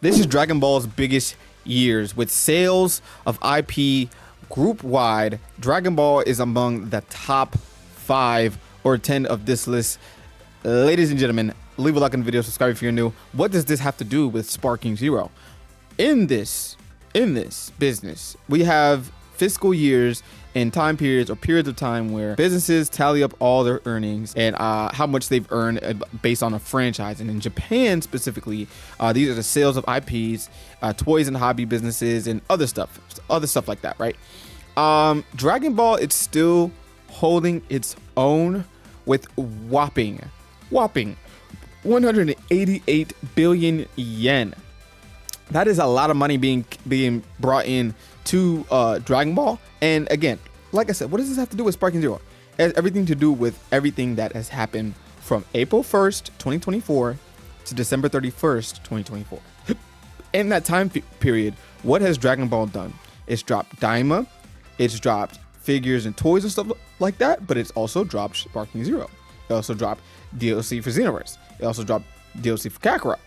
This is Dragon Ball's biggest years with sales of IP group wide. Dragon Ball is among the top 5 or 10 of this list. Ladies and gentlemen, leave a like on the video, subscribe if you're new. What does this have to do with SparkingZero? In this business, we have fiscal years and time periods or periods of time where businesses tally up all their earnings and how much they've earned based on a franchise. And in Japan specifically, these are the sales of IPs, toys and hobby businesses, and other stuff like that, right? Dragon Ball, it's still holding its own with whopping 188 billion yen. That is a lot of money being brought in to Dragon Ball. And again, like I said, what does this have to do with SparkingZero? It has everything to do with everything that has happened from April 1st, 2024 to December 31st, 2024. In that time period, what has Dragon Ball done? It's dropped Daima, it's dropped figures and toys and stuff like that, but it's also dropped SparkingZero. It also dropped DLC for Xenoverse. It also dropped DLC for Kakarot.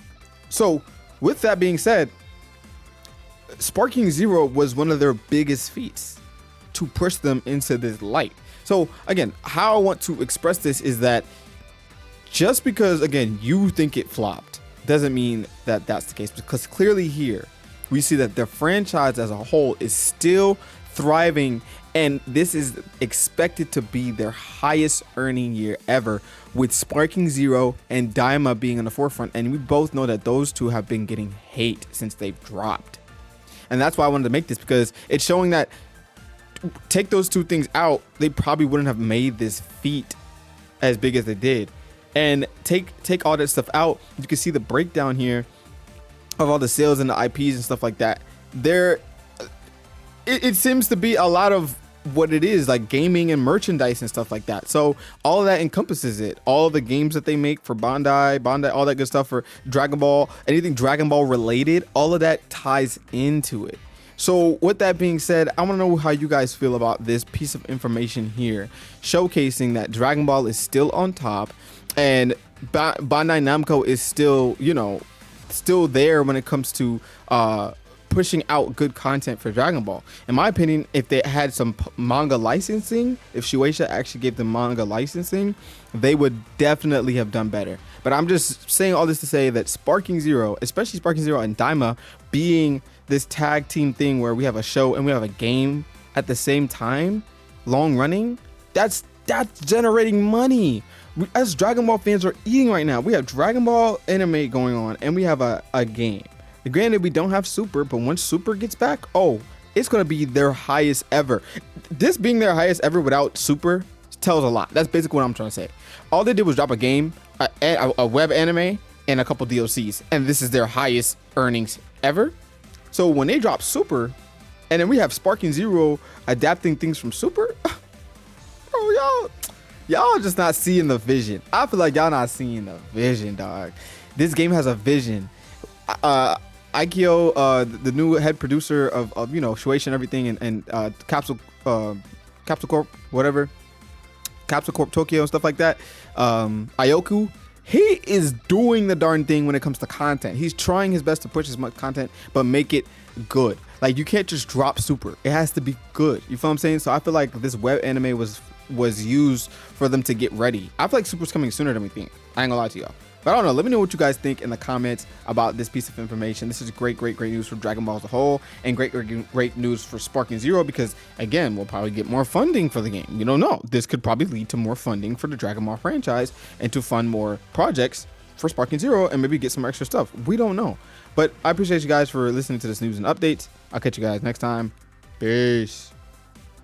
So with that being said, SparkingZero was one of their biggest feats to push them into this light. So again, how I want to express this is that just because, again, you think it flopped doesn't mean that that's the case, because clearly here we see that the franchise as a whole is still thriving, and this is expected to be their highest earning year ever, with SparkingZero and Daima being on the forefront. And we both know that those two have been getting hate since they've dropped. And that's why I wanted to make this, because it's showing that take those two things out, they probably wouldn't have made this feat as big as they did. And take all that stuff out, you can see the breakdown here of all the sales and the IPs and stuff like that. It seems to be a lot of what it is, like gaming and merchandise and stuff like that. So all of that encompasses it. All of the games that they make for Bandai, all that good stuff for Dragon Ball, anything Dragon Ball related, all of that ties into it. So with that being said, I want to know how you guys feel about this piece of information here, showcasing that Dragon Ball is still on top, and Bandai Namco is still, still there when it comes to pushing out good content for Dragon Ball. In my opinion, if they had some manga licensing, if Shueisha actually gave them manga licensing, they would definitely have done better. But I'm just saying all this to say that SparkingZero, especially SparkingZero and Daima, being this tag team thing where we have a show and we have a game at the same time, long running, that's generating money. As Dragon Ball fans are eating right now. We have Dragon Ball anime going on, and we have a game. Granted, we don't have Super, but once Super gets back, it's going to be their highest ever. This being their highest ever without Super tells a lot. That's basically what I'm trying to say. All they did was drop a game, a web anime, and a couple DLCs, and this is their highest earnings ever. So when they drop Super, and then we have SparkingZero adapting things from Super, bro, y'all just not seeing the vision. I feel like y'all not seeing the vision, dog. This game has a vision. Aikyo, the new head producer of Shueisha and everything, and Capsule Corp, whatever, Capsule Corp Tokyo and stuff like that, Ioku, he is doing the darn thing when it comes to content. He's trying his best to push as much content, but make it good. Like, you can't just drop Super. It has to be good. You feel what I'm saying? So I feel like this web anime was used for them to get ready. I feel like Super's coming sooner than we think. I ain't gonna lie to y'all. But I don't know. Let me know what you guys think in the comments about this piece of information. This is great news for Dragon Ball as a whole, and great news for SparkingZero, because again, we'll probably get more funding for the game. You don't know. This could probably lead to more funding for the Dragon Ball franchise and to fund more projects for SparkingZero and maybe get some extra stuff. We don't know. But I appreciate you guys for listening to this news and updates. I'll catch you guys next time. Peace.